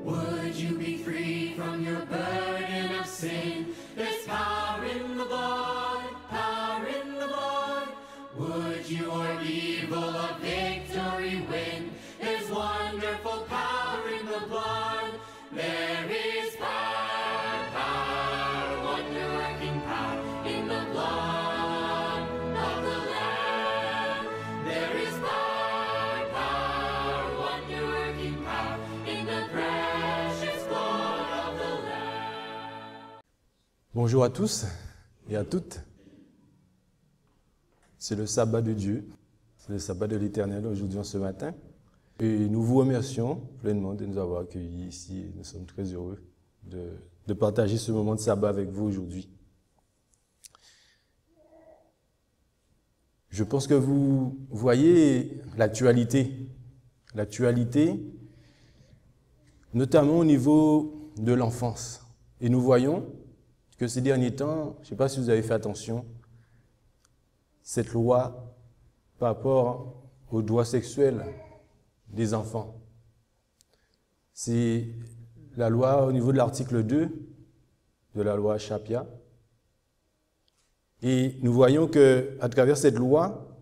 Would you be free from your burden of sin? There's power in the blood, power in the blood. Would you or evil a victory win? There's wonderful power in the blood. There is power, power, wonder-working power in the blood of the Lamb. There is power, power, wonder-working power in the precious blood of the Lamb. Bonjour à tous et à toutes. C'est le sabbat de Dieu, c'est le sabbat de l'Éternel aujourd'hui, ce matin. Et nous vous remercions pleinement de nous avoir accueillis ici. Nous sommes très heureux de partager ce moment de sabbat avec vous aujourd'hui. Je pense que vous voyez l'actualité, notamment au niveau de l'enfance. Et nous voyons que ces derniers temps, je ne sais pas si vous avez fait attention, cette loi par rapport aux droits sexuels des enfants. C'est la loi au niveau de l'article 2 de la loi Chapia. Et nous voyons qu'à travers cette loi,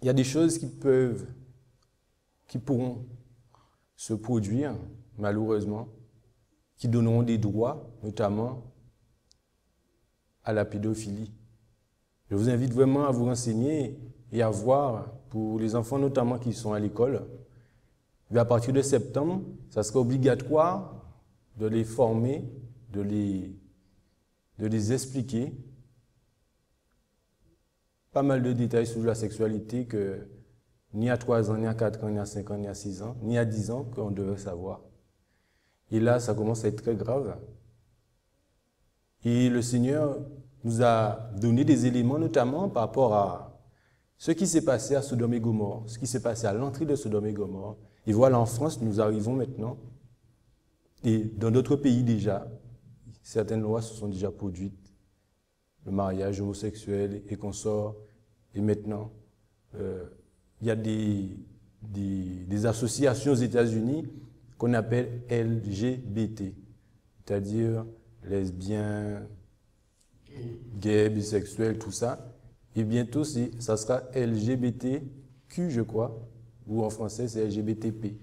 il y a des choses qui pourront se produire, malheureusement, qui donneront des droits, notamment à la pédophilie. Je vous invite vraiment à vous renseigner et à voir, pour les enfants notamment qui sont à l'école, à partir de septembre, ça sera obligatoire de les former, de les expliquer. Pas mal de détails sur la sexualité que ni à 3 ans, ni à 4 ans, ni à 5 ans, ni à 6 ans, ni à 10 ans qu'on devrait savoir. Et là, ça commence à être très grave. Et le Seigneur nous a donné des éléments, notamment par rapport à ce qui s'est passé à Sodome et Gomorrhe, ce qui s'est passé à l'entrée de Sodome et Gomorrhe. Et voilà, en France, nous arrivons maintenant, et dans d'autres pays déjà, certaines lois se sont déjà produites, le mariage homosexuel et consorts, et maintenant, il y a des associations aux États-Unis qu'on appelle LGBT, c'est-à-dire lesbiens, gays, bisexuels, tout ça. Et bientôt, ça sera LGBTQ, je crois, ou en français, c'est LGBTP,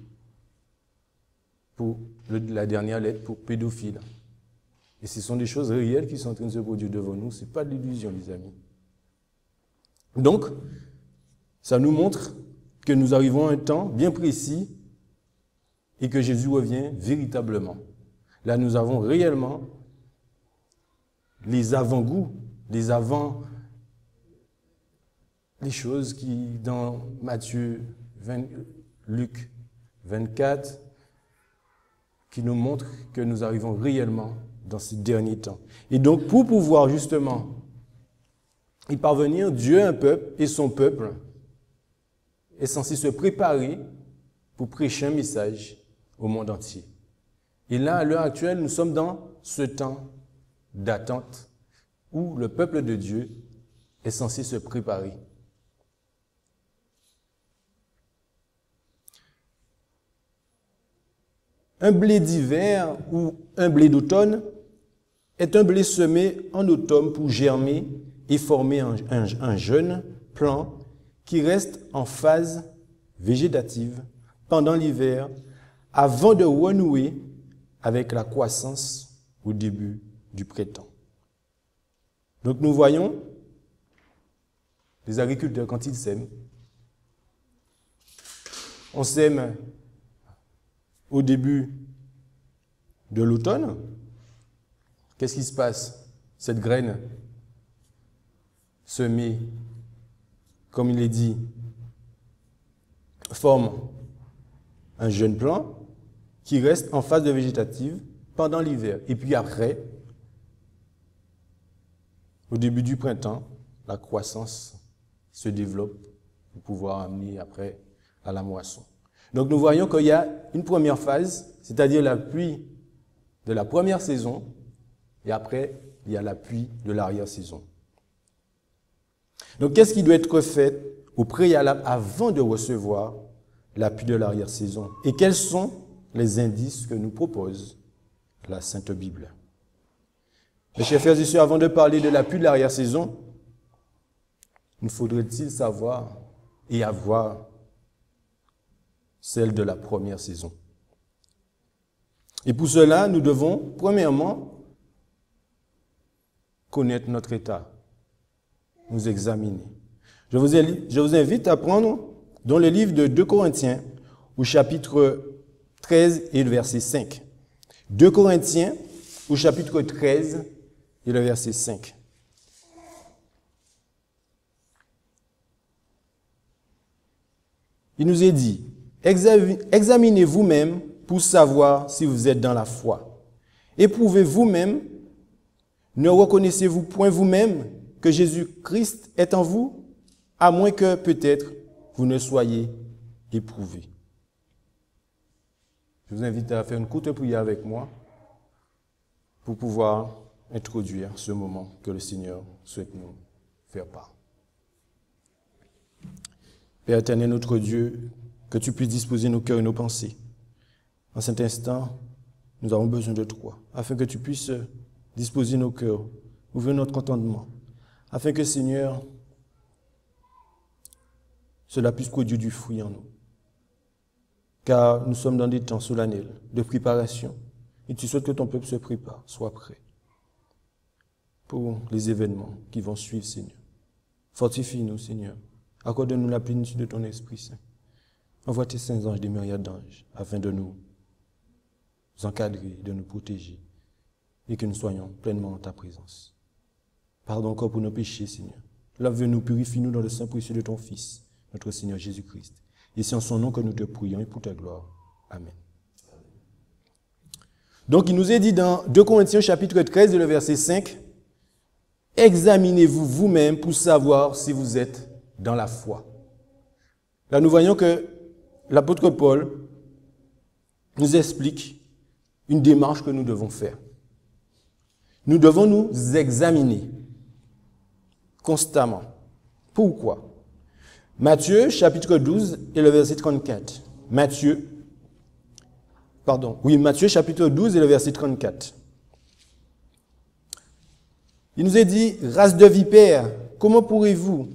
pour la dernière lettre pour pédophile. Et ce sont des choses réelles qui sont en train de se produire devant nous. Ce n'est pas de l'illusion, les amis. Donc, ça nous montre que nous arrivons à un temps bien précis et que Jésus revient véritablement. Là, nous avons réellement les avant-goûts, les choses qui, dans Matthieu, Luc 24, qui nous montrent que nous arrivons réellement dans ces derniers temps. Et donc, pour pouvoir justement y parvenir, Dieu, un peuple et son peuple est censé se préparer pour prêcher un message au monde entier. Et là, à l'heure actuelle, nous sommes dans ce temps d'attente où le peuple de Dieu est censé se préparer. Un blé d'hiver ou un blé d'automne est un blé semé en automne pour germer et former un jeune plant qui reste en phase végétative pendant l'hiver avant de renouer avec la croissance au début du printemps. Donc nous voyons les agriculteurs quand ils sèment. On sème au début de l'automne. Qu'est-ce qui se passe? Cette graine semée, comme il est dit, forme un jeune plant qui reste en phase de végétative pendant l'hiver. Et puis après, au début du printemps, la croissance se développe pour pouvoir amener après à la moisson. Donc nous voyons qu'il y a une première phase, c'est-à-dire la pluie de la première saison, Et après, il y a l'appui de l'arrière-saison. Donc, qu'est-ce qui doit être fait au préalable avant de recevoir l'appui de l'arrière-saison? Et quels sont les indices que nous propose la Sainte Bible? Mes chers frères et sœurs, avant de parler de l'appui de l'arrière-saison, nous faudrait-il savoir et avoir celle de la première saison. Et pour cela, nous devons, premièrement, connaître notre état, nous examiner. Je vous invite à prendre dans le livre de 2 Corinthiens, au chapitre 13 et le verset 5. 2 Corinthiens, au chapitre 13 et le verset 5. Il nous est dit, examinez vous-même pour savoir si vous êtes dans la foi. Éprouvez vous-même, ne reconnaissez-vous point vous-même que Jésus-Christ est en vous, à moins que peut-être vous ne soyez éprouvés. Je vous invite à faire une courte prière avec moi pour pouvoir introduire ce moment que le Seigneur souhaite nous faire part. Père éternel, notre Dieu, que tu puisses disposer nos cœurs et nos pensées. En cet instant, nous avons besoin de toi, afin que tu puisses disposer nos cœurs, ouvrir notre entendement, afin que, Seigneur, cela puisse produire du fruit en nous. Car nous sommes dans des temps solennels de préparation, et tu souhaites que ton peuple se prépare, soit prêt pour les événements qui vont suivre, Seigneur. Fortifie-nous, Seigneur. Accorde-nous la plénitude de ton Esprit Saint. Envoie tes saints anges, des myriades d'anges, afin de nous encadrer, de nous protéger, et que nous soyons pleinement en ta présence. Pardon encore pour nos péchés, Seigneur. Lave-nous, purifie-nous dans le sang précieux de ton Fils, notre Seigneur Jésus-Christ. Et c'est en son nom que nous te prions et pour ta gloire. Amen. Donc, il nous est dit dans 2 Corinthiens chapitre 13, le verset 5, « Examinez-vous vous-même pour savoir si vous êtes dans la foi. » Là, nous voyons que l'apôtre Paul nous explique une démarche que nous devons faire. Nous devons nous examiner constamment. Pourquoi? Matthieu, chapitre 12 et le verset 34. Matthieu, chapitre 12 et le verset 34. Il nous est dit, « Race de vipères, comment pourrez-vous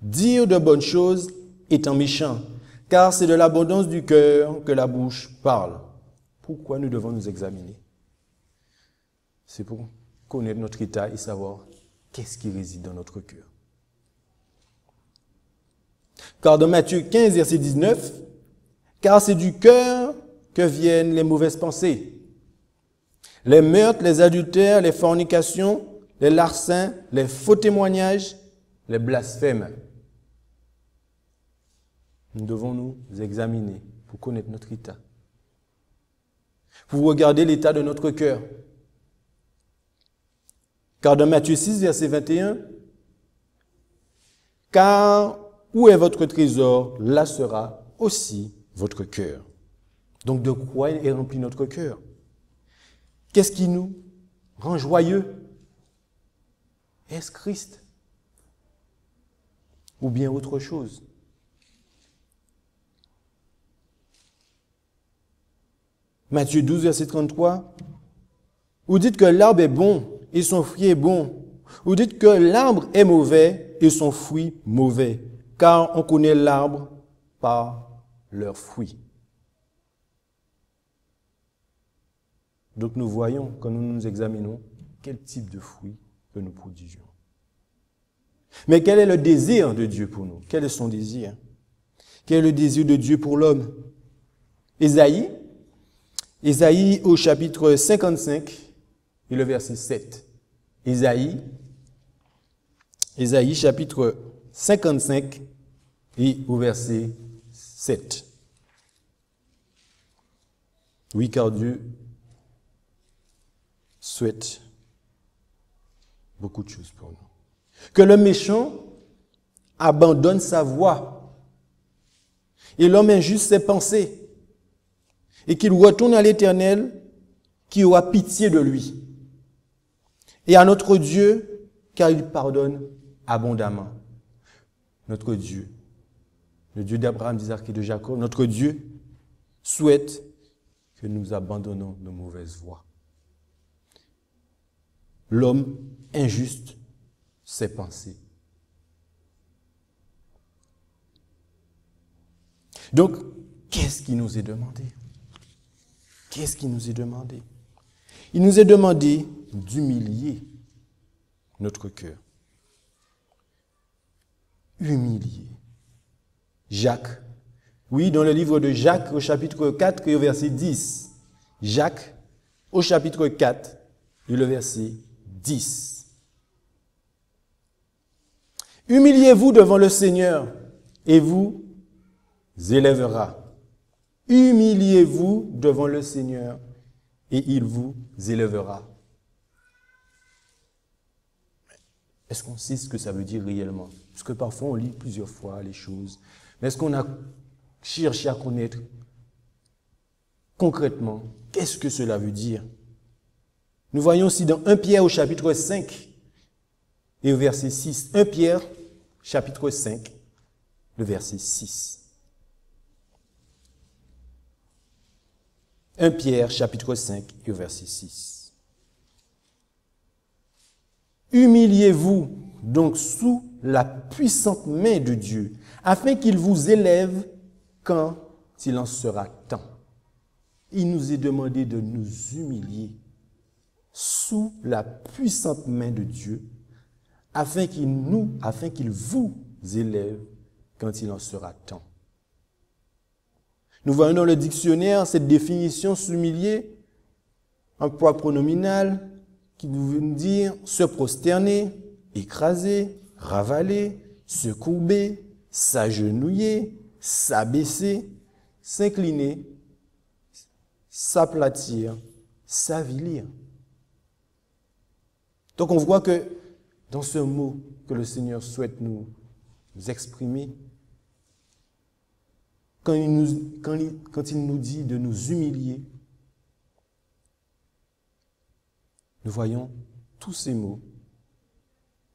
dire de bonnes choses étant méchants? Car c'est de l'abondance du cœur que la bouche parle. » Pourquoi nous devons nous examiner? C'est pour connaître notre état et savoir qu'est-ce qui réside dans notre cœur. Car dans Matthieu 15, verset 19, « Car c'est du cœur que viennent les mauvaises pensées, les meurtres, les adultères, les fornications, les larcins, les faux témoignages, les blasphèmes. » Nous devons nous examiner pour connaître notre état, pour regarder l'état de notre cœur. Car dans Matthieu 6, verset 21, « Car où est votre trésor, là sera aussi votre cœur. » Donc de quoi est rempli notre cœur? Qu'est-ce qui nous rend joyeux? Est-ce Christ? Ou bien autre chose? Matthieu 12, verset 33. Vous dites que l'arbre est bon et son fruit est bon. Vous dites que l'arbre est mauvais et son fruit mauvais. Car on connaît l'arbre par leurs fruits. Donc nous voyons, quand nous nous examinons, quel type de fruits que nous produisions. Mais quel est le désir de Dieu pour nous? Quel est son désir? Quel est le désir de Dieu pour l'homme? Ésaïe au chapitre 55 et le verset 7. Ésaïe chapitre 55 et au verset 7. Oui, car Dieu souhaite beaucoup de choses pour nous. Que le méchant abandonne sa voie et l'homme injuste ses pensées et qu'il retourne à l'Éternel qui aura pitié de lui. Et à notre Dieu, car il pardonne abondamment. Notre Dieu, le Dieu d'Abraham, d'Isaac et de Jacob, notre Dieu souhaite que nous abandonnons nos mauvaises voies. L'homme injuste, ses pensées. Donc, qu'est-ce qui nous est demandé? Qu'est-ce qui nous est demandé? Il nous est demandé d'humilier notre cœur. Humilier. Jacques. Oui, dans le livre de Jacques, au chapitre 4 et au verset 10. Jacques, au chapitre 4 et le verset 10. Humiliez-vous devant le Seigneur et vous élèvera. Humiliez-vous devant le Seigneur et il vous élèvera. Est-ce qu'on sait ce que ça veut dire réellement? Parce que parfois on lit plusieurs fois les choses. Mais est-ce qu'on a cherché à connaître concrètement qu'est-ce que cela veut dire? Nous voyons aussi dans 1 Pierre au chapitre 5 et au verset 6. 1 Pierre, chapitre 5, le verset 6. 1 Pierre, chapitre 5 et au verset 6. Humiliez-vous donc sous la puissante main de Dieu, afin qu'il vous élève quand il en sera temps. Il nous est demandé de nous humilier sous la puissante main de Dieu, afin qu'il vous élève quand il en sera temps. Nous voyons dans le dictionnaire cette définition s'humilier, un poids pronominal qui veut dire se prosterner, écraser, ravaler, se courber, s'agenouiller, s'abaisser, s'incliner, s'aplatir, s'avilir. Donc on voit que dans ce mot que le Seigneur souhaite nous exprimer, quand il nous dit de nous humilier, nous voyons tous ces mots,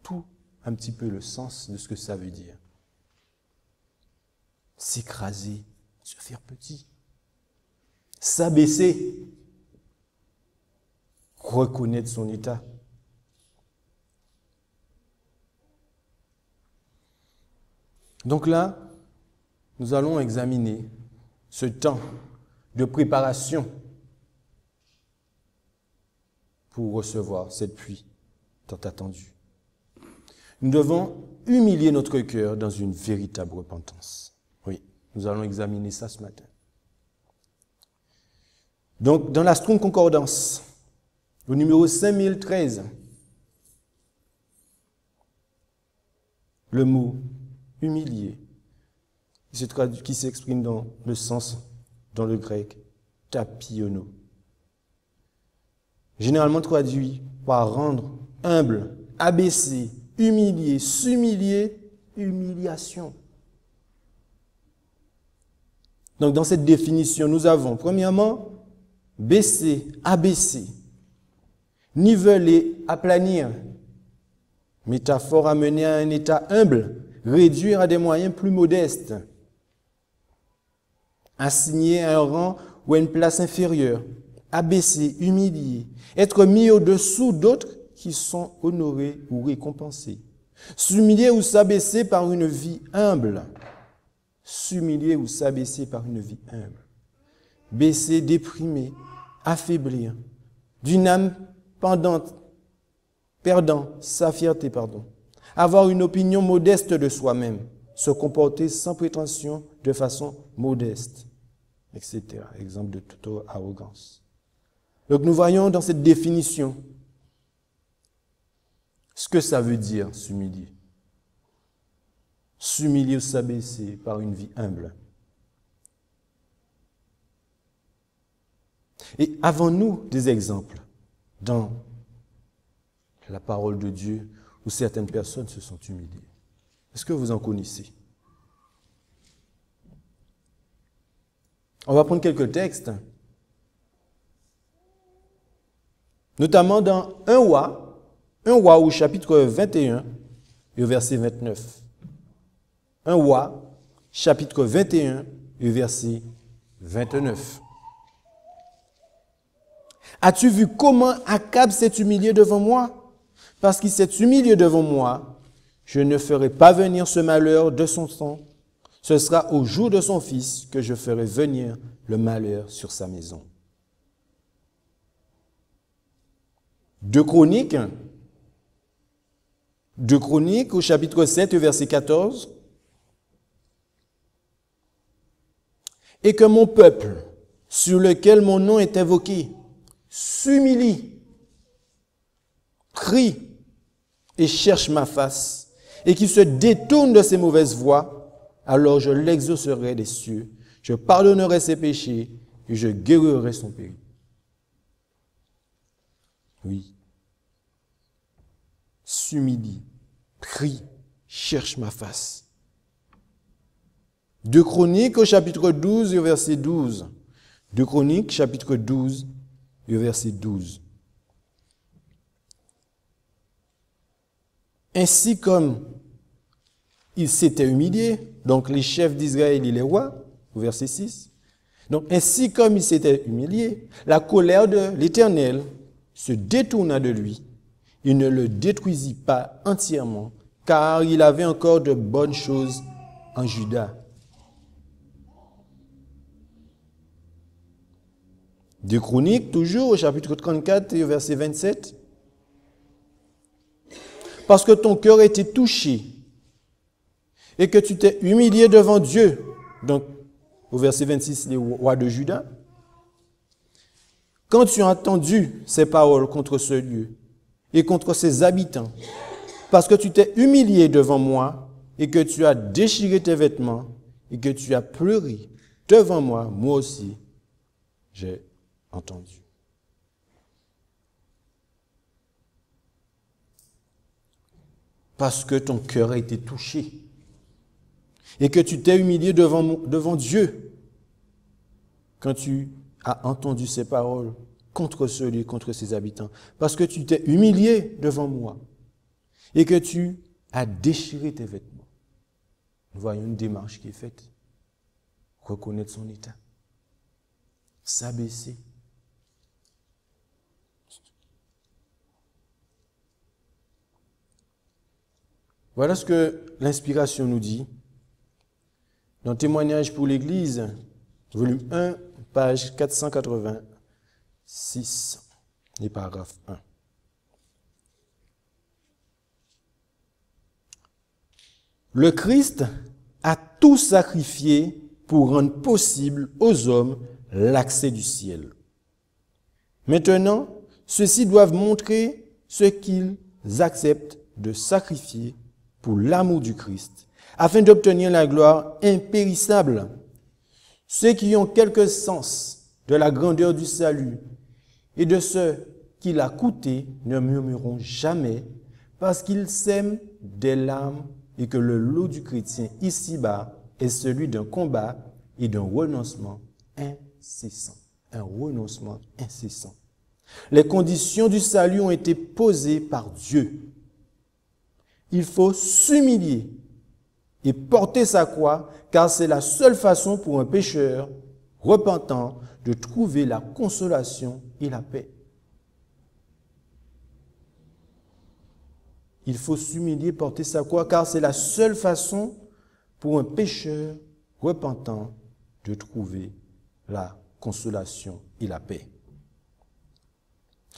tout un petit peu le sens de ce que ça veut dire. S'écraser, se faire petit. S'abaisser, reconnaître son état. Donc là, nous allons examiner ce temps de préparation pour recevoir cette pluie tant attendue. Nous devons humilier notre cœur dans une véritable repentance. Oui, nous allons examiner ça ce matin. Donc, dans la Strong Concordance, au numéro 5013, le mot humilier, qui s'exprime dans le sens, dans le grec, tapiono. Généralement traduit par rendre humble, abaisser, humilier, s'humilier, humiliation. Donc dans cette définition, nous avons premièrement baisser, abaisser, niveler, aplanir, métaphore amener à un état humble, réduire à des moyens plus modestes, assigner à un rang ou à une place inférieure, abaisser, humilier, être mis au-dessous d'autres qui sont honorés ou récompensés, s'humilier ou s'abaisser par une vie humble, s'humilier ou s'abaisser par une vie humble, baisser, déprimer, affaiblir, d'une âme perdant sa fierté, avoir une opinion modeste de soi-même, se comporter sans prétention de façon modeste, etc. Exemple de toute arrogance. Donc nous voyons dans cette définition ce que ça veut dire s'humilier. S'humilier ou s'abaisser par une vie humble. Et avons-nous des exemples dans la parole de Dieu où certaines personnes se sont humiliées? Est-ce que vous en connaissez? On va prendre quelques textes, notamment dans 1 Roi, 1 Roi au chapitre 21 et au verset 29. 1 Roi, chapitre 21 et verset 29. As-tu vu comment Akab s'est humilié devant moi? Parce qu'il s'est humilié devant moi, je ne ferai pas venir ce malheur de son sang. Ce sera au jour de son fils que je ferai venir le malheur sur sa maison. 2 Chroniques au chapitre 7 et verset 14. Et que mon peuple, sur lequel mon nom est invoqué, s'humilie, crie et cherche ma face, et qui se détourne de ses mauvaises voies, alors je l'exaucerai des cieux, je pardonnerai ses péchés et je guérirai son pays. Oui. S'humilie, crie, cherche ma face. 2 Chroniques au chapitre 12 et au verset 12. 2 Chroniques, chapitre 12 et au verset 12. Ainsi comme il s'était humilié, donc les chefs d'Israël et les rois, au verset 6. Donc ainsi comme il s'était humilié, la colère de l'Éternel se détourna de lui. Il ne le détruisit pas entièrement, car il avait encore de bonnes choses en Juda. 2 Chroniques, toujours au chapitre 34 et au verset 27. Parce que ton cœur a été touché et que tu t'es humilié devant Dieu. Donc, au verset 26, les rois de Juda. Quand tu as entendu ces paroles contre ce lieu et contre ses habitants, parce que tu t'es humilié devant moi et que tu as déchiré tes vêtements et que tu as pleuré devant moi, moi aussi, j'ai entendu. Parce que ton cœur a été touché et que tu t'es humilié devant Dieu quand tu as entendu ces paroles contre ce lieu, contre ses habitants. Parce que tu t'es humilié devant moi et que tu as déchiré tes vêtements. Nous voyons une démarche qui est faite. Reconnaître son état. S'abaisser. Voilà ce que l'inspiration nous dit. Dans Témoignage pour l'Église, volume 1, page 486, les paragraphes 1. Le Christ a tout sacrifié pour rendre possible aux hommes l'accès du ciel. Maintenant, ceux-ci doivent montrer ce qu'ils acceptent de sacrifier pour l'amour du Christ, afin d'obtenir la gloire impérissable. Ceux qui ont quelque sens de la grandeur du salut et de ce qu'il a coûté ne murmureront jamais, parce qu'ils sèment des larmes et que le lot du chrétien ici-bas est celui d'un combat et d'un renoncement incessant. Un renoncement incessant. Les conditions du salut ont été posées par Dieu. Il faut s'humilier et porter sa croix, car c'est la seule façon pour un pécheur repentant de trouver la consolation et la paix. Il faut s'humilier, porter sa croix, car c'est la seule façon pour un pécheur repentant de trouver la consolation et la paix.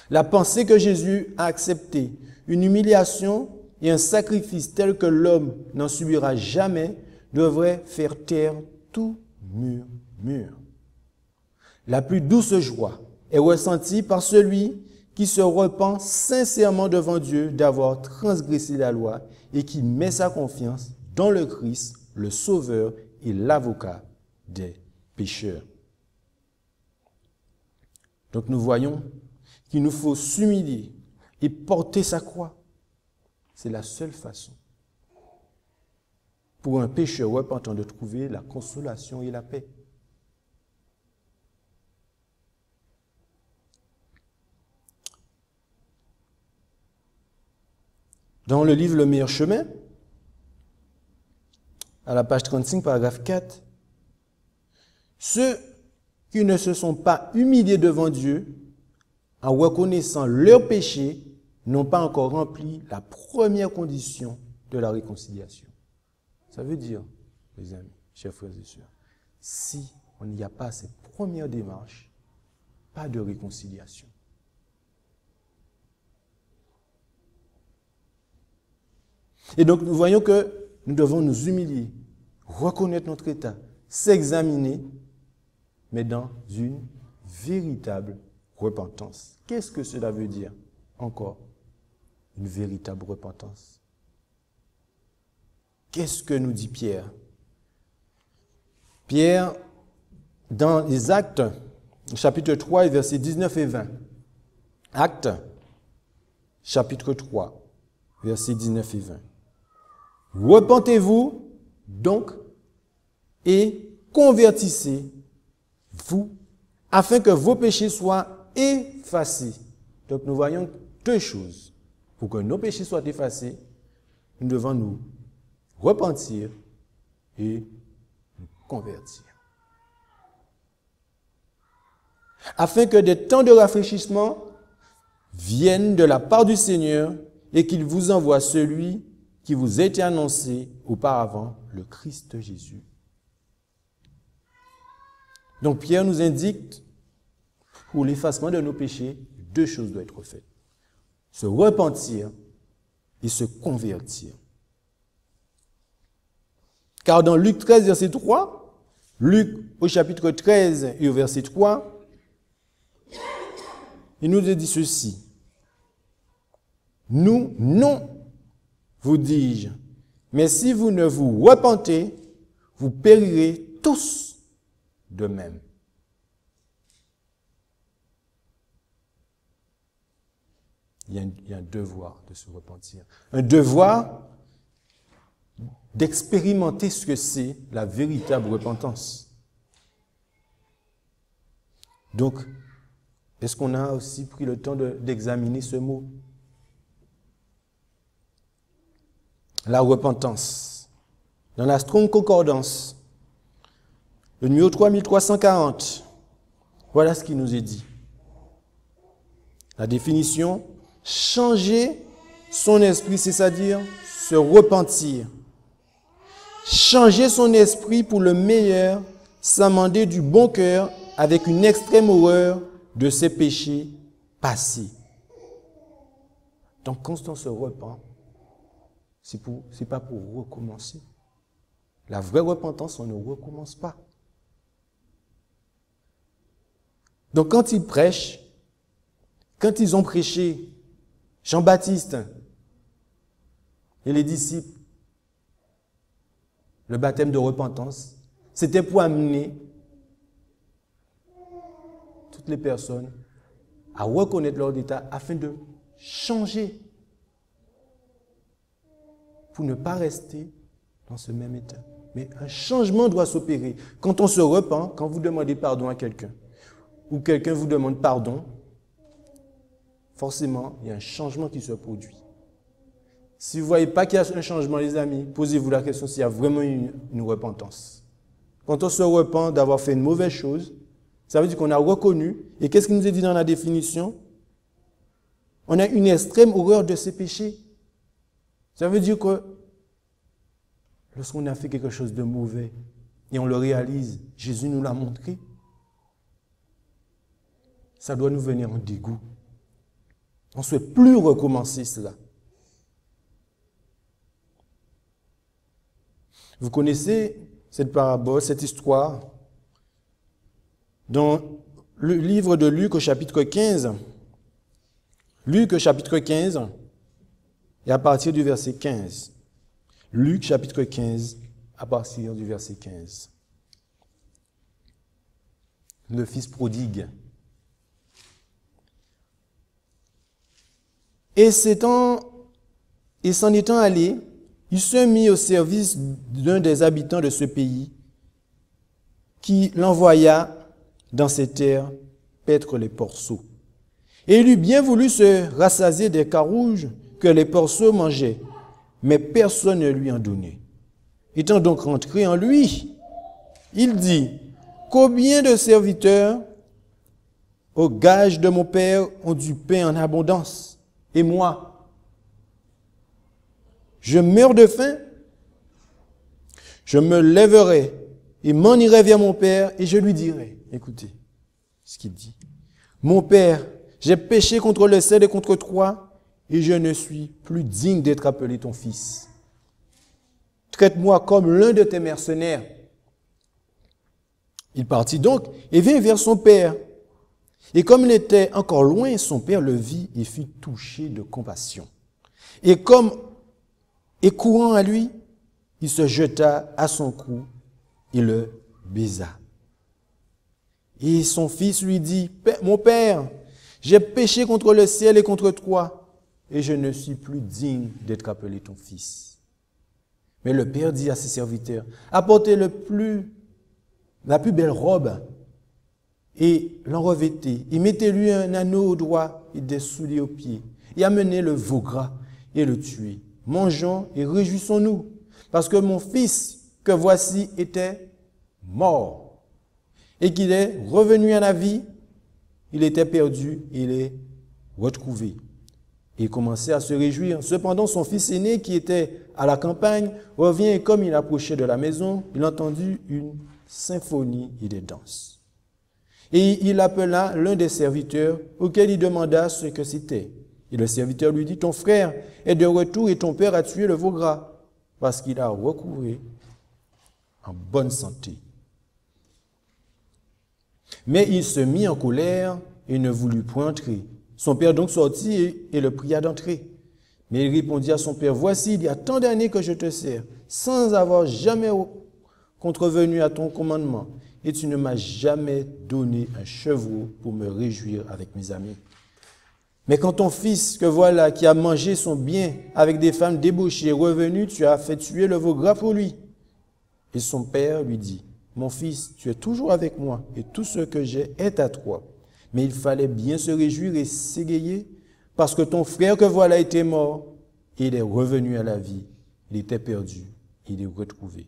La pensée que Jésus a accepté, une humiliation et un sacrifice tel que l'homme n'en subira jamais, devrait faire taire tout murmure. La plus douce joie est ressentie par celui qui se repent sincèrement devant Dieu d'avoir transgressé la loi et qui met sa confiance dans le Christ, le Sauveur et l'avocat des pécheurs. Donc nous voyons qu'il nous faut s'humilier et porter sa croix. C'est la seule façon pour un pécheur repentant de trouver la consolation et la paix. Dans le livre Le meilleur chemin, à la page 35, paragraphe 4, ceux qui ne se sont pas humiliés devant Dieu en reconnaissant leurs péchés n'ont pas encore rempli la première condition de la réconciliation. Ça veut dire, les amis, chers frères et sœurs, si on n'y a pas cette première démarche, pas de réconciliation. Et donc, nous voyons que nous devons nous humilier, reconnaître notre état, s'examiner, mais dans une véritable repentance. Qu'est-ce que cela veut dire? Encore, une véritable repentance. Qu'est-ce que nous dit Pierre? Pierre, dans les Actes, chapitre 3, versets 19 et 20. Actes, chapitre 3, versets 19 et 20. Repentez-vous donc et convertissez-vous afin que vos péchés soient effacés. Donc nous voyons deux choses. Pour que nos péchés soient effacés, nous devons nous repentir et nous convertir. Afin que des temps de rafraîchissement viennent de la part du Seigneur et qu'il vous envoie celui qui vous a été annoncé auparavant, le Christ Jésus. Donc Pierre nous indique, pour l'effacement de nos péchés, deux choses doivent être faites. Se repentir et se convertir. Car dans Luc 13, verset 3, Luc au chapitre 13 et au verset 3, il nous dit ceci. Nous, non, vous dis-je, mais si vous ne vous repentez, vous périrez tous de même. Il y a un devoir de se repentir. Un devoir d'expérimenter ce que c'est la véritable repentance. Donc, est-ce qu'on a aussi pris le temps d'examiner ce mot? La repentance. Dans la Strong Concordance, le numéro 3340, voilà ce qui nous est dit. La définition, changer son esprit, c'est-à-dire se repentir. Changer son esprit pour le meilleur, s'amender du bon cœur avec une extrême horreur de ses péchés passés. Donc quand on se repent, c'est pas pour recommencer. La vraie repentance, on ne recommence pas. Donc quand ils prêchent, quand ils ont prêché, Jean-Baptiste et les disciples, le baptême de repentance, c'était pour amener toutes les personnes à reconnaître leur état afin de changer, pour ne pas rester dans ce même état. Mais un changement doit s'opérer. Quand on se repent, quand vous demandez pardon à quelqu'un, ou quelqu'un vous demande pardon, forcément, il y a un changement qui se produit. Si vous ne voyez pas qu'il y a un changement, les amis, posez-vous la question s'il y a vraiment une repentance. Quand on se repent d'avoir fait une mauvaise chose, ça veut dire qu'on a reconnu. Et qu'est-ce qu'il nous est dit dans la définition? On a une extrême horreur de ses péchés. Ça veut dire que lorsqu'on a fait quelque chose de mauvais et on le réalise, Jésus nous l'a montré, ça doit nous venir en dégoût. On ne souhaite plus recommencer cela. Vous connaissez cette parabole, cette histoire, dans le livre de Luc au chapitre 15. Luc au chapitre 15, et à partir du verset 15. Luc chapitre 15, à partir du verset 15. Le fils prodigue. Et s'en étant allé, il se mit au service d'un des habitants de ce pays qui l'envoya dans ses terres paître les porceaux. Et il eut bien voulu se rassasier des carouges que les porceaux mangeaient, mais personne ne lui en donnait. Étant donc rentré en lui, il dit, combien de serviteurs au gage de mon père ont du pain en abondance, et moi, je meurs de faim. Je me lèverai et m'en irai vers mon père et je lui dirai, écoutez ce qu'il dit, mon père, j'ai péché contre le ciel et contre toi et je ne suis plus digne d'être appelé ton fils. Traite-moi comme l'un de tes mercenaires. Il partit donc et vint vers son père. Et comme il était encore loin, son père le vit et fut touché de compassion. Et courant à lui, il se jeta à son cou et le baisa. Et son fils lui dit, mon père, j'ai péché contre le ciel et contre toi, et je ne suis plus digne d'être appelé ton fils. Mais le père dit à ses serviteurs, apportez la plus belle robe et l'en revêtez, et mettez-lui un anneau au doigt et des souliers aux pieds, et amenez le veau gras et le tuez. Mangeons et réjouissons-nous, parce que mon fils que voici était mort, et qu'il est revenu à la vie, il était perdu, il est retrouvé. Et il commençait à se réjouir. Cependant, son fils aîné, qui était à la campagne, revient et comme il approchait de la maison, il entendit une symphonie et des danses. Et il appela l'un des serviteurs, auquel il demanda ce que c'était. Et le serviteur lui dit, ton frère est de retour et ton père a tué le veau gras, parce qu'il a recouvré en bonne santé. Mais il se mit en colère et ne voulut point entrer. Son père donc sortit et le pria d'entrer. Mais il répondit à son père, voici, il y a tant d'années que je te sers, sans avoir jamais contrevenu à ton commandement, et tu ne m'as jamais donné un chevreau pour me réjouir avec mes amis. Mais quand ton fils, que voilà, qui a mangé son bien avec des femmes débauchées, est revenu, tu as fait tuer le veau gras pour lui. Et son père lui dit, mon fils, tu es toujours avec moi, et tout ce que j'ai est à toi. Mais il fallait bien se réjouir et s'égayer, parce que ton frère que voilà était mort, et il est revenu à la vie. Il était perdu, il est retrouvé.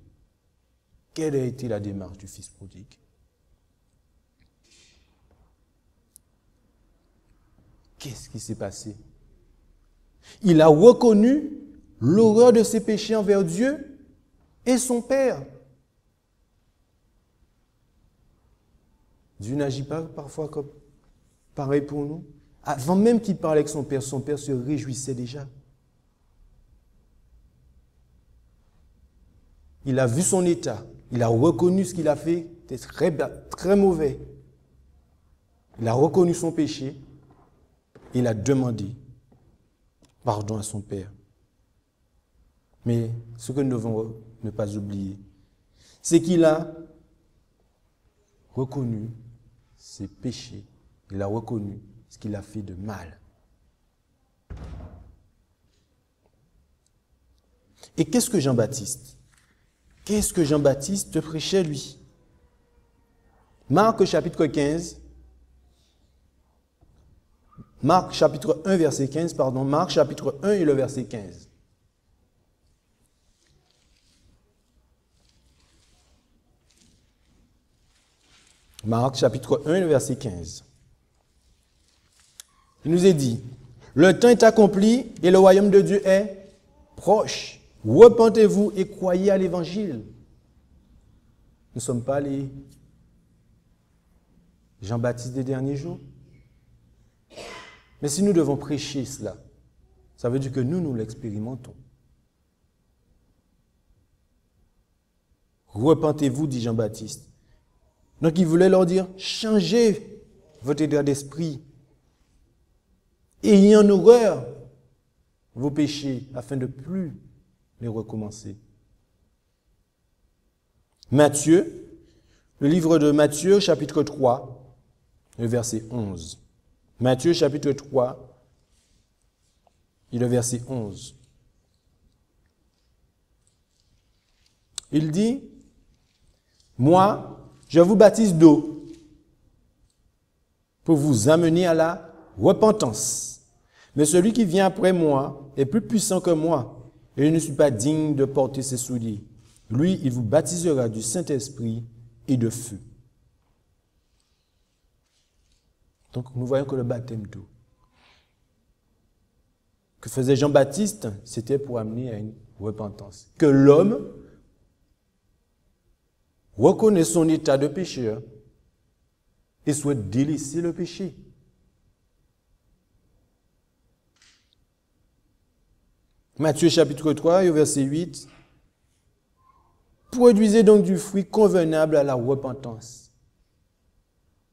Quelle a été la démarche du fils prodigue? Qu'est-ce qui s'est passé? Il a reconnu l'horreur de ses péchés envers Dieu et son Père. Dieu n'agit pas parfois comme pareil pour nous. Avant même qu'il parle avec son Père se réjouissait déjà. Il a vu son état. Il a reconnu ce qu'il a fait, c'était très mauvais. Il a reconnu son péché. Il a demandé pardon à son Père. Mais ce que nous devons ne pas oublier, c'est qu'il a reconnu ses péchés. Il a reconnu ce qu'il a fait de mal. Et qu'est-ce que Jean-Baptiste? Qu'est-ce que Jean-Baptiste prêchait, lui? Marc chapitre 15. Marc chapitre 1, verset 15, pardon. Marc chapitre 1 et le verset 15. Marc chapitre 1 et le verset 15. Il nous est dit, le temps est accompli et le royaume de Dieu est proche. Repentez-vous et croyez à l'évangile. Nous ne sommes pas les Jean-Baptiste des derniers jours. Mais si nous devons prêcher cela, ça veut dire que nous l'expérimentons. Repentez-vous, dit Jean-Baptiste. Donc il voulait leur dire, changez votre état d'esprit. Ayez en horreur vos péchés afin de plus les recommencer. Matthieu, le livre de Matthieu, chapitre 3, le verset 11. Matthieu, chapitre 3, et le verset 11. Il dit, moi, je vous baptise d'eau pour vous amener à la repentance. Mais celui qui vient après moi est plus puissant que moi, et je ne suis pas digne de porter ses souliers. Lui, il vous baptisera du Saint-Esprit et de feu. Donc, nous voyons que le baptême d'eau que faisait Jean-Baptiste, c'était pour amener à une repentance. Que l'homme reconnaît son état de pécheur et souhaite délaisser le péché. Matthieu chapitre 3, verset 8. Produisez donc du fruit convenable à la repentance.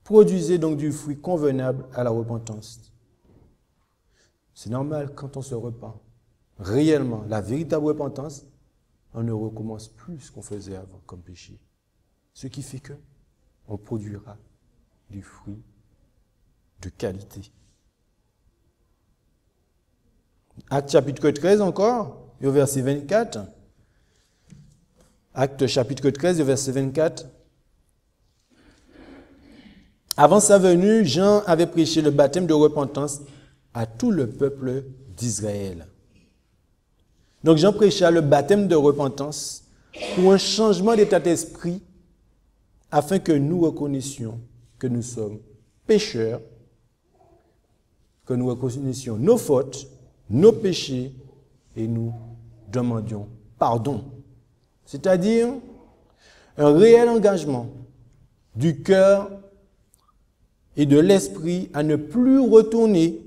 Produisez donc du fruit convenable à la repentance. C'est normal quand on se repent. Réellement, la véritable repentance, on ne recommence plus ce qu'on faisait avant comme péché. Ce qui fait que on produira du fruit de qualité. Acte chapitre 13 encore, au verset 24. Acte chapitre 13, verset 24. Avant sa venue, Jean avait prêché le baptême de repentance à tout le peuple d'Israël. Donc Jean prêcha le baptême de repentance pour un changement d'état d'esprit afin que nous reconnaissions que nous sommes pécheurs, que nous reconnaissions nos fautes, nos péchés et nous demandions pardon. C'est-à-dire un réel engagement du cœur et de l'esprit à ne plus retourner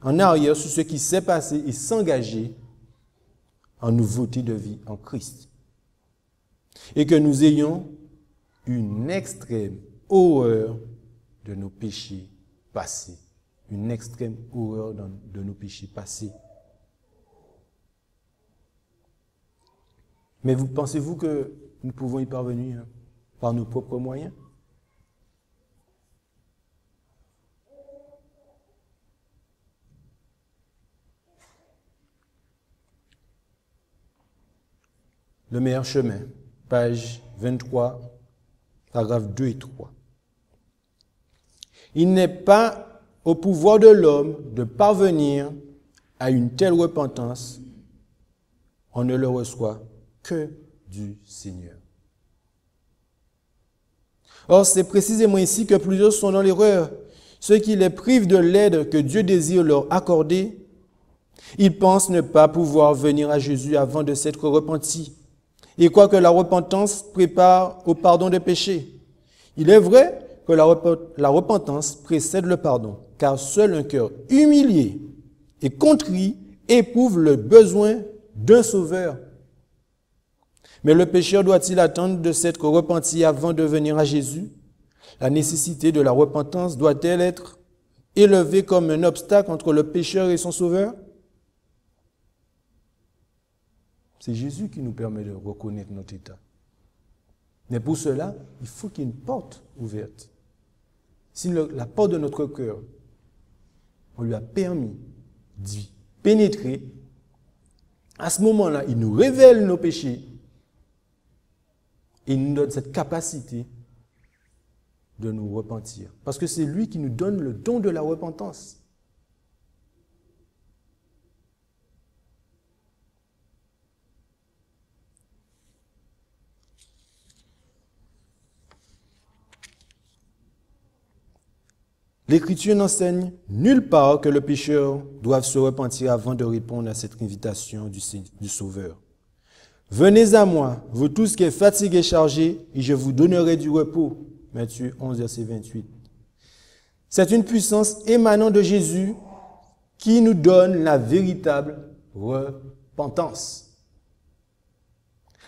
en arrière sur ce qui s'est passé et s'engager en nouveauté de vie en Christ. Et que nous ayons une extrême horreur de nos péchés passés. Une extrême horreur de nos péchés passés. Mais pensez-vous que nous pouvons y parvenir par nos propres moyens? Le meilleur chemin, page 23, paragraphes 2 et 3. Il n'est pas au pouvoir de l'homme de parvenir à une telle repentance. On ne le reçoit que du Seigneur. Or, c'est précisément ici que plusieurs sont dans l'erreur. Ceux qui les privent de l'aide que Dieu désire leur accorder, ils pensent ne pas pouvoir venir à Jésus avant de s'être repentis. Et quoique la repentance prépare au pardon des péchés, il est vrai que la repentance précède le pardon, car seul un cœur humilié et contrit éprouve le besoin d'un sauveur. Mais le pécheur doit-il attendre de s'être repenti avant de venir à Jésus? La nécessité de la repentance doit-elle être élevée comme un obstacle entre le pécheur et son sauveur? C'est Jésus qui nous permet de reconnaître notre état. Mais pour cela, il faut qu'il y ait une porte ouverte. Si la porte de notre cœur, on lui a permis d'y pénétrer, à ce moment-là, il nous révèle nos péchés et il nous donne cette capacité de nous repentir. Parce que c'est lui qui nous donne le don de la repentance. L'Écriture n'enseigne nulle part que le pécheur doive se repentir avant de répondre à cette invitation du Sauveur. Venez à moi, vous tous qui êtes fatigués et chargés, et je vous donnerai du repos. Matthieu 11, verset 28. C'est une puissance émanant de Jésus qui nous donne la véritable repentance.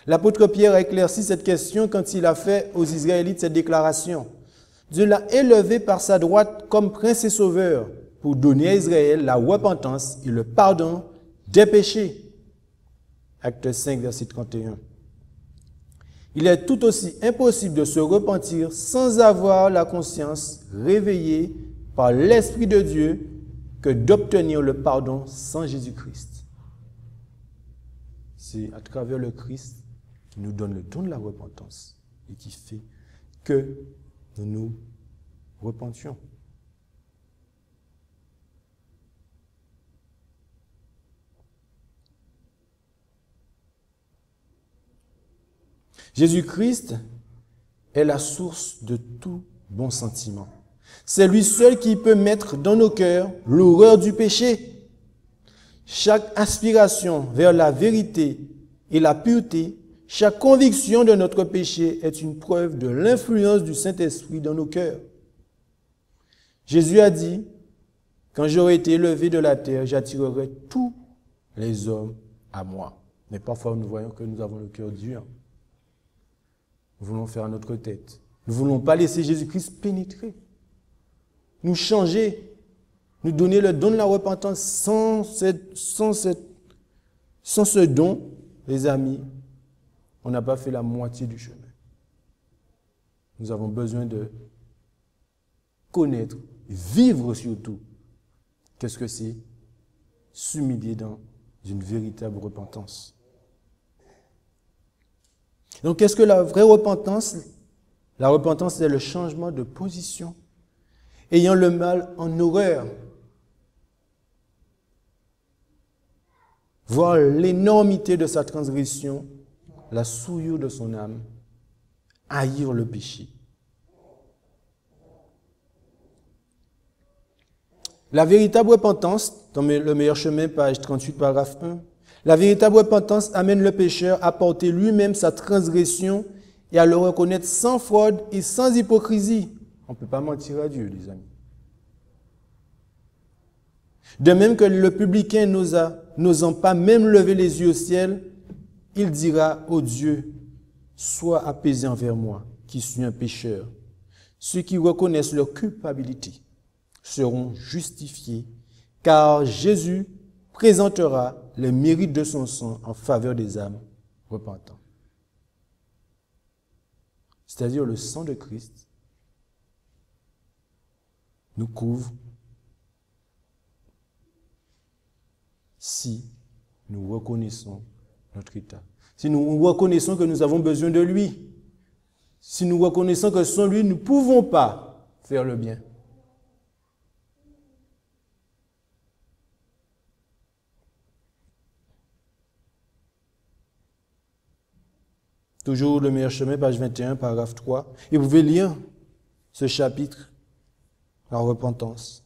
L'apôtre Pierre a éclairci cette question quand il a fait aux Israélites cette déclaration. Dieu l'a élevé par sa droite comme prince et sauveur pour donner à Israël la repentance et le pardon des péchés. Acte 5, verset 31. Il est tout aussi impossible de se repentir sans avoir la conscience réveillée par l'Esprit de Dieu que d'obtenir le pardon sans Jésus-Christ. C'est à travers le Christ qui nous donne le don de la repentance et qui fait que nous nous repentions. Jésus-Christ est la source de tout bon sentiment. C'est lui seul qui peut mettre dans nos cœurs l'horreur du péché. Chaque aspiration vers la vérité et la pureté, chaque conviction de notre péché est une preuve de l'influence du Saint-Esprit dans nos cœurs. Jésus a dit, « Quand j'aurai été élevé de la terre, j'attirerai tous les hommes à moi. » Mais parfois, nous voyons que nous avons le cœur dur. Nous voulons faire à notre tête. Nous ne voulons pas laisser Jésus-Christ pénétrer, nous changer, nous donner le don de la repentance. Sans ce don, les amis, on n'a pas fait la moitié du chemin. Nous avons besoin de connaître, vivre surtout, qu'est-ce que c'est s'humilier dans une véritable repentance. Donc, qu'est-ce que la vraie repentance? La repentance, c'est le changement de position, ayant le mal en horreur, voir l'énormité de sa transgression, la souillure de son âme, haïr le péché. La véritable repentance, dans le meilleur chemin, page 38, paragraphe 1, la véritable repentance amène le pécheur à porter lui-même sa transgression et à le reconnaître sans fraude et sans hypocrisie. On ne peut pas mentir à Dieu, les amis. De même que le publicain n'osant pas même lever les yeux au ciel, il dira au Dieu, « Sois apaisé envers moi, qui suis un pécheur. » Ceux qui reconnaissent leur culpabilité seront justifiés, car Jésus présentera les mérites de son sang en faveur des âmes repentantes. C'est-à-dire le sang de Christ nous couvre si nous reconnaissons notre état. Si nous reconnaissons que nous avons besoin de lui. Si nous reconnaissons que sans lui, nous ne pouvons pas faire le bien. Toujours le meilleur chemin, page 21, paragraphe 3. Et vous pouvez lire ce chapitre, la repentance.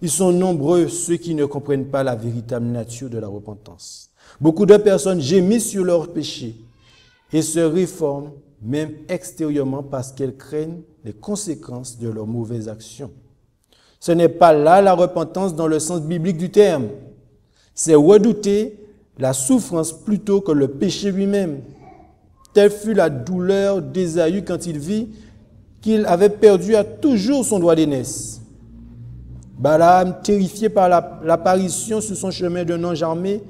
Ils sont nombreux ceux qui ne comprennent pas la véritable nature de la repentance. Beaucoup de personnes gémissent sur leurs péchés et se réforment même extérieurement parce qu'elles craignent les conséquences de leurs mauvaises actions. Ce n'est pas là la repentance dans le sens biblique du terme. C'est redouter la souffrance plutôt que le péché lui-même. Telle fut la douleur d'Ésaü quand il vit qu'il avait perdu à toujours son droit d'aînesse. Balaam, terrifié par l'apparition sur son chemin d'un ange armé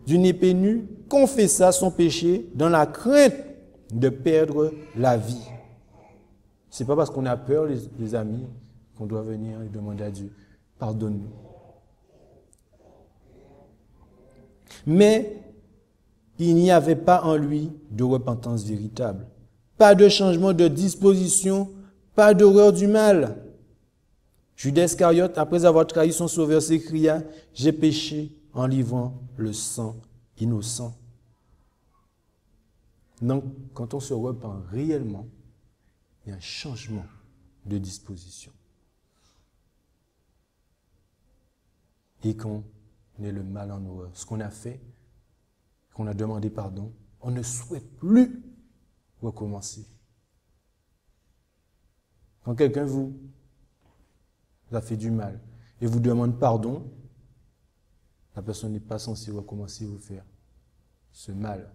d'une épée nue, confessa son péché dans la crainte de perdre la vie. Ce n'est pas parce qu'on a peur, les amis, qu'on doit venir et demander à Dieu, pardonne-nous. Mais il n'y avait pas en lui de repentance véritable, pas de changement de disposition, pas d'horreur du mal. Judas Iscariote, après avoir trahi son sauveur, s'écria « J'ai péché en livrant le sang innocent. » Donc, quand on se repent réellement, il y a un changement de disposition. Et qu'on ait le mal en horreur. Ce qu'on a fait, qu'on a demandé pardon, on ne souhaite plus recommencer. Quand quelqu'un vous a fait du mal et vous demande pardon, la personne n'est pas censée recommencer à vous faire ce mal.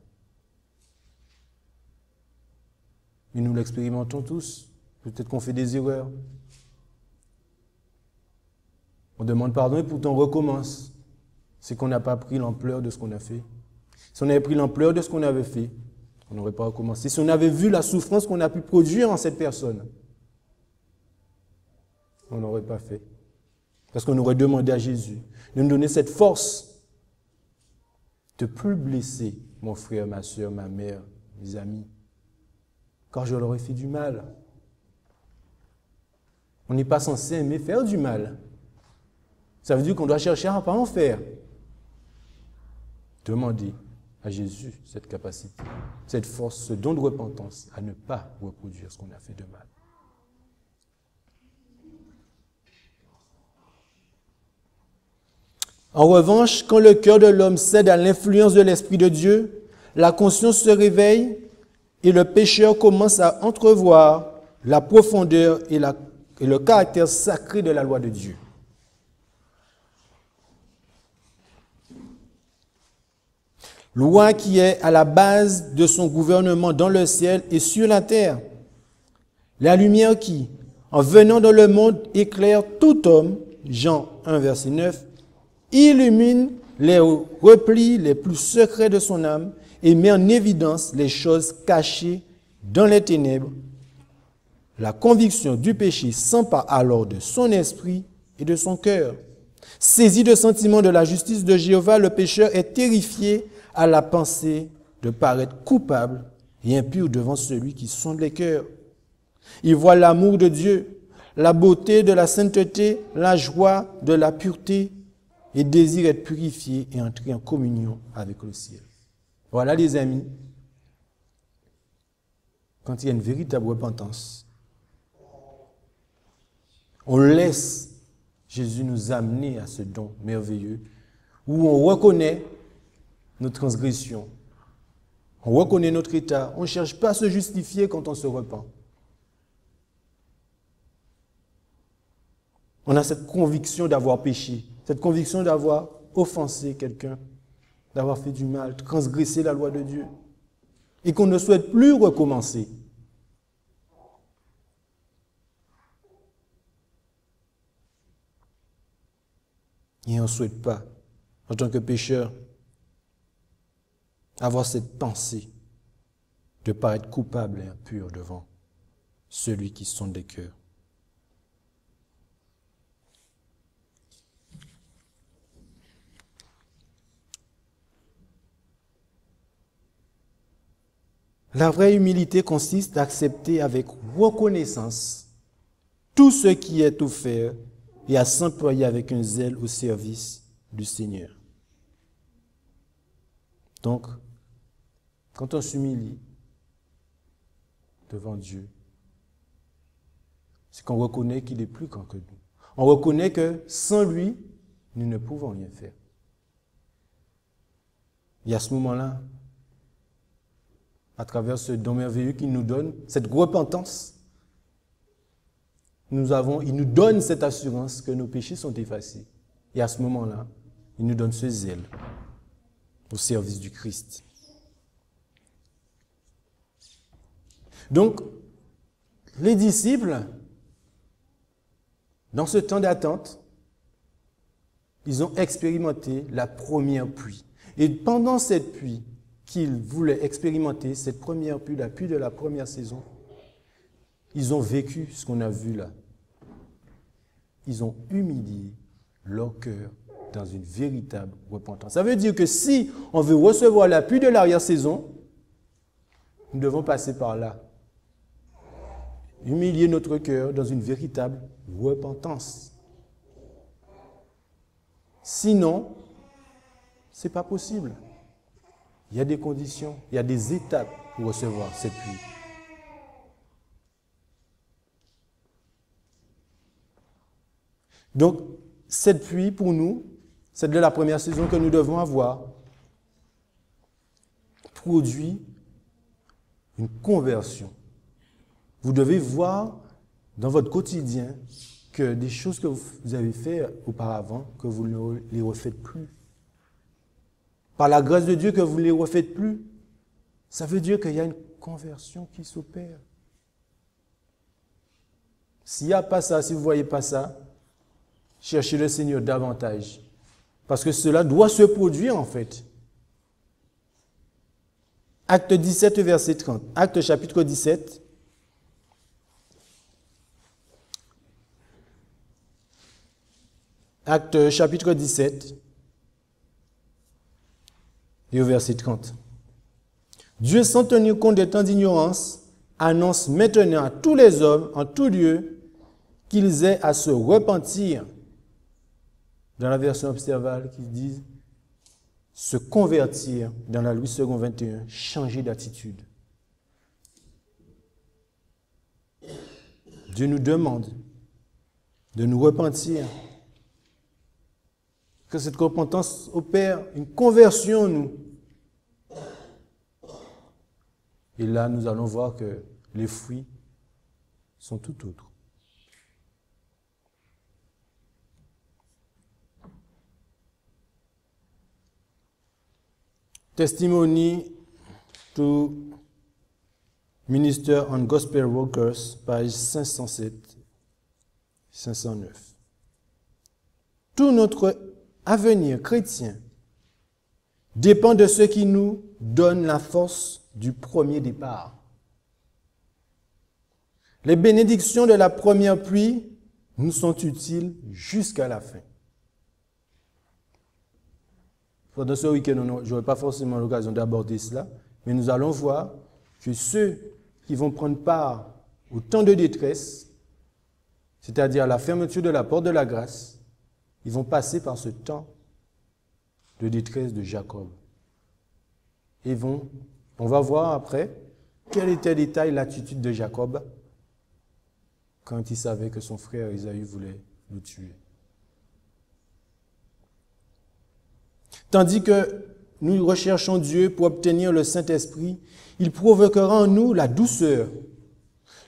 Et nous l'expérimentons tous. Peut-être qu'on fait des erreurs. On demande pardon et pourtant on recommence. C'est qu'on n'a pas pris l'ampleur de ce qu'on a fait. Si on avait pris l'ampleur de ce qu'on avait fait, on n'aurait pas recommencé. Si on avait vu la souffrance qu'on a pu produire en cette personne, on n'aurait pas fait. Parce qu'on aurait demandé à Jésus de nous donner cette force de ne plus blesser mon frère, ma soeur, ma mère, mes amis, car je leur ai fait du mal. On n'est pas censé aimer faire du mal. Ça veut dire qu'on doit chercher à ne pas en faire. Demandez à Jésus cette capacité, cette force, ce don de repentance à ne pas reproduire ce qu'on a fait de mal. En revanche, quand le cœur de l'homme cède à l'influence de l'Esprit de Dieu, la conscience se réveille et le pécheur commence à entrevoir la profondeur et le caractère sacré de la loi de Dieu. Loi qui est à la base de son gouvernement dans le ciel et sur la terre. La lumière qui, en venant dans le monde, éclaire tout homme, Jean 1, verset 9, illumine les replis les plus secrets de son âme et met en évidence les choses cachées dans les ténèbres. La conviction du péché s'empare alors de son esprit et de son cœur. Saisi de sentiments de la justice de Jéhovah, le pécheur est terrifié à la pensée de paraître coupable et impur devant celui qui sonde les cœurs. Il voit l'amour de Dieu, la beauté de la sainteté, la joie de la pureté et désire être purifié et entrer en communion avec le ciel. Voilà les amis, quand il y a une véritable repentance, on laisse Jésus nous amener à ce don merveilleux où on reconnaît nos transgressions, on reconnaît notre état, on ne cherche pas à se justifier quand on se repent. On a cette conviction d'avoir péché, cette conviction d'avoir offensé quelqu'un, d'avoir fait du mal, transgressé la loi de Dieu, et qu'on ne souhaite plus recommencer. Et on ne souhaite pas, en tant que pécheur, avoir cette pensée de paraître coupable et impur devant celui qui sonde des cœurs. La vraie humilité consiste à accepter avec reconnaissance tout ce qui est offert et à s'employer avec un zèle au service du Seigneur. Donc, quand on s'humilie devant Dieu, c'est qu'on reconnaît qu'il est plus grand que nous. On reconnaît que sans lui, nous ne pouvons rien faire. Et à ce moment-là, à travers ce don merveilleux qu'il nous donne, cette repentance, il nous donne cette assurance que nos péchés sont effacés. Et à ce moment-là, il nous donne ce zèle au service du Christ. Donc, les disciples, dans ce temps d'attente, ils ont expérimenté la première pluie. Et pendant cette pluie qu'ils voulaient expérimenter, cette première pluie, la pluie de la première saison, ils ont vécu ce qu'on a vu là. Ils ont humilié leur cœur dans une véritable repentance. Ça veut dire que si on veut recevoir la pluie de l'arrière-saison, nous devons passer par là. Humilier notre cœur dans une véritable repentance. Sinon, ce n'est pas possible. Il y a des conditions, il y a des étapes pour recevoir cette pluie. Donc, cette pluie, pour nous, celle de la première saison que nous devons avoir, produit une conversion. Vous devez voir dans votre quotidien que des choses que vous avez faites auparavant, que vous ne les refaites plus. Par la grâce de Dieu que vous ne les refaites plus, ça veut dire qu'il y a une conversion qui s'opère. S'il n'y a pas ça, si vous ne voyez pas ça, cherchez le Seigneur davantage. Parce que cela doit se produire en fait. Acte 17, verset 30. Acte chapitre 17. Acte chapitre 17. Et au verset 30. Dieu, sans tenir compte des temps d'ignorance, annonce maintenant à tous les hommes, en tout lieu, qu'ils aient à se repentir. Dans la version observable, qui dit se convertir dans la Louis II 21, changer d'attitude. Dieu nous demande de nous repentir, que cette repentance opère une conversion en nous. Et là, nous allons voir que les fruits sont tout autres. Testimony to Minister on Gospel Workers, page 507-509. Tout notre avenir chrétien dépend de ce qui nous donne la force du premier départ. Les bénédictions de la première pluie nous sont utiles jusqu'à la fin. Pendant ce week-end, je n'aurai pas forcément l'occasion d'aborder cela, mais nous allons voir que ceux qui vont prendre part au temps de détresse, c'est-à-dire à la fermeture de la porte de la grâce, ils vont passer par ce temps de détresse de Jacob. Et on va voir après quel était détail l'attitude de Jacob quand il savait que son frère Ésaü voulait le tuer. Tandis que nous recherchons Dieu pour obtenir le Saint-Esprit, il provoquera en nous la douceur,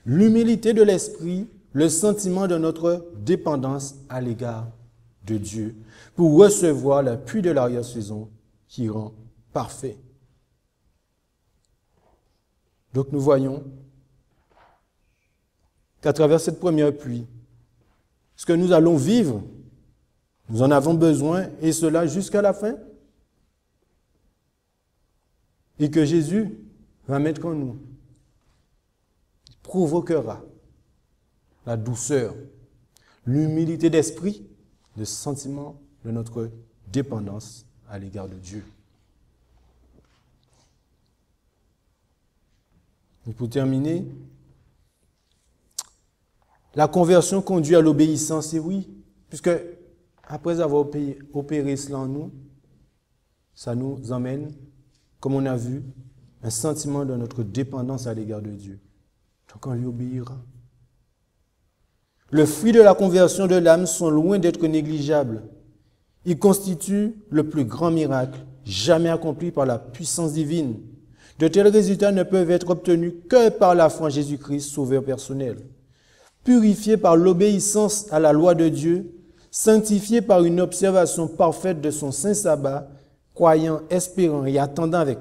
l'humilité de l'esprit, le sentiment de notre dépendance à l'égard de Dieu, pour recevoir l'appui de l'arrière-saison qui rend parfait. Donc nous voyons qu'à travers cette première pluie, ce que nous allons vivre, nous en avons besoin, et cela jusqu'à la fin. Et que Jésus va mettre en nous, provoquera la douceur, l'humilité d'esprit, le sentiment de notre dépendance à l'égard de Dieu. Et pour terminer, la conversion conduit à l'obéissance, et oui, puisque après avoir opéré cela en nous, ça nous emmène, comme on a vu, un sentiment de notre dépendance à l'égard de Dieu. Donc on lui obéira. Le fruit de la conversion de l'âme sont loin d'être négligeables. Ils constituent le plus grand miracle jamais accompli par la puissance divine. De tels résultats ne peuvent être obtenus que par la foi en Jésus-Christ, sauveur personnel. Purifié par l'obéissance à la loi de Dieu, sanctifié par une observation parfaite de son saint sabbat, croyant, espérant et attendant avec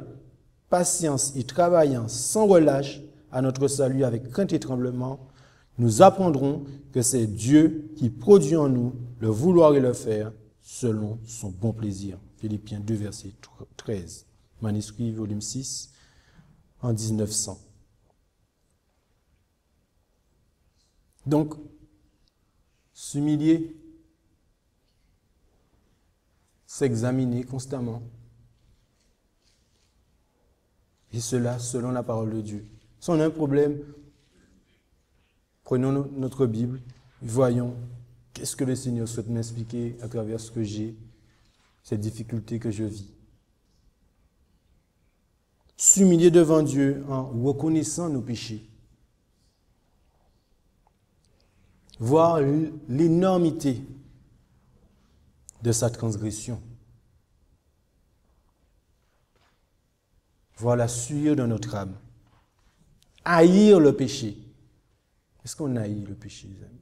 patience et travaillant sans relâche à notre salut avec crainte et tremblement, nous apprendrons que c'est Dieu qui produit en nous le vouloir et le faire selon son bon plaisir. Philippiens 2, verset 13. Manuscrit, volume 6, en 1900. Donc, s'humilier, s'examiner constamment. Et cela selon la parole de Dieu. Si on a un problème, prenons notre Bible, voyons qu'est-ce que le Seigneur souhaite m'expliquer à travers ce que j'ai, cette difficulté que je vis. S'humilier devant Dieu en reconnaissant nos péchés. Voir l'énormité de sa transgression. Voir la sueur de notre âme. Haïr le péché. Est-ce qu'on haït le péché, les amis?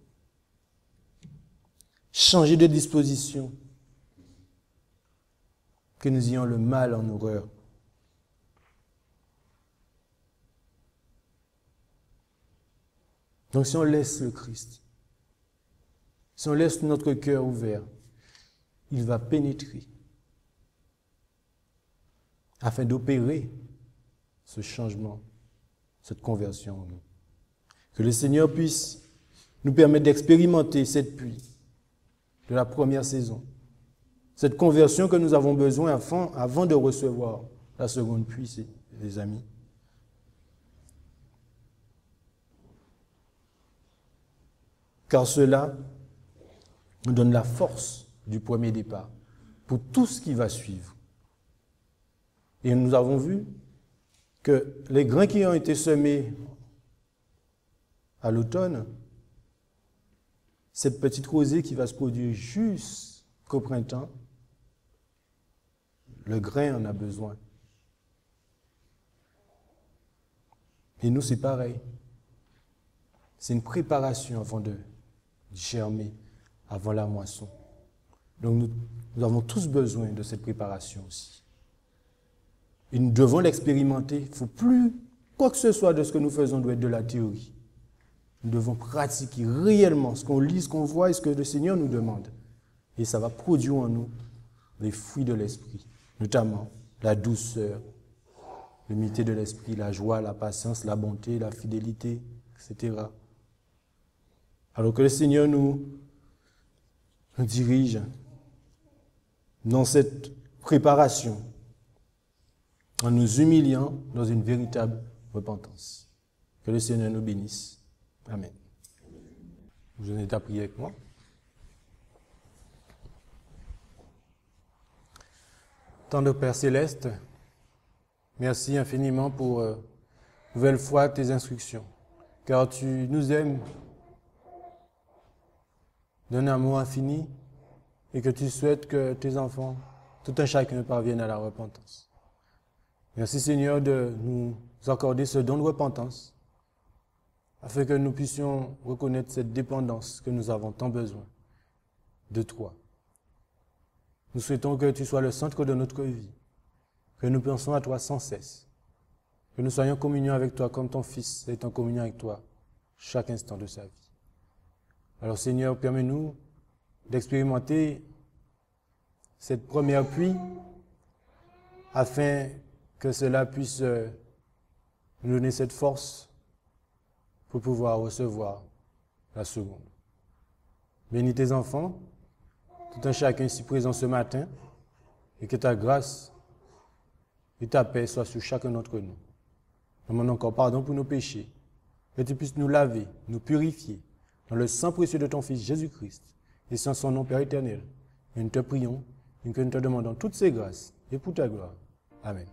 Changer de disposition. Que nous ayons le mal en horreur. Donc si on laisse le Christ, si on laisse notre cœur ouvert, il va pénétrer afin d'opérer ce changement, cette conversion en nous. Que le Seigneur puisse nous permettre d'expérimenter cette pluie de la première saison, cette conversion que nous avons besoin avant de recevoir la seconde pluie, les amis. Car cela nous donne la force du premier départ pour tout ce qui va suivre. Et nous avons vu que les grains qui ont été semés à l'automne, cette petite rosée qui va se produire jusqu'au printemps, le grain en a besoin. Et nous, c'est pareil. C'est une préparation avant de germer, avant la moisson. Donc nous avons tous besoin de cette préparation aussi. Et nous devons l'expérimenter. Il ne faut plus quoi que ce soit de ce que nous faisons doit être de la théorie. Nous devons pratiquer réellement ce qu'on lit, ce qu'on voit et ce que le Seigneur nous demande. Et ça va produire en nous les fruits de l'esprit, notamment la douceur, l'humilité de l'esprit, la joie, la patience, la bonté, la fidélité, etc. Alors que le Seigneur nous dirige dans cette préparation en nous humiliant dans une véritable repentance. Que le Seigneur nous bénisse. Amen. Vous venez à prier avec moi. Tendre Père Céleste, merci infiniment pour nouvelle fois tes instructions, car tu nous aimes d'un amour infini et que tu souhaites que tes enfants, tout un chacun, parviennent à la repentance. Merci Seigneur de nous accorder ce don de repentance afin que nous puissions reconnaître cette dépendance que nous avons tant besoin de toi. Nous souhaitons que tu sois le centre de notre vie, que nous pensons à toi sans cesse, que nous soyons en communion avec toi comme ton Fils est en communion avec toi chaque instant de sa vie. Alors Seigneur, permets-nous d'expérimenter cette première pluie afin que cela puisse nous donner cette force pour pouvoir recevoir la seconde. Bénis tes enfants, tout un chacun ici présent ce matin, et que ta grâce et ta paix soient sur chacun d'entre nous. Nous demandons encore pardon pour nos péchés, que tu puisses nous laver, nous purifier, dans le sang précieux de ton Fils Jésus-Christ, et sans son nom, Père éternel. Et nous te prions, et que nous te demandons toutes ces grâces, et pour ta gloire. Amen.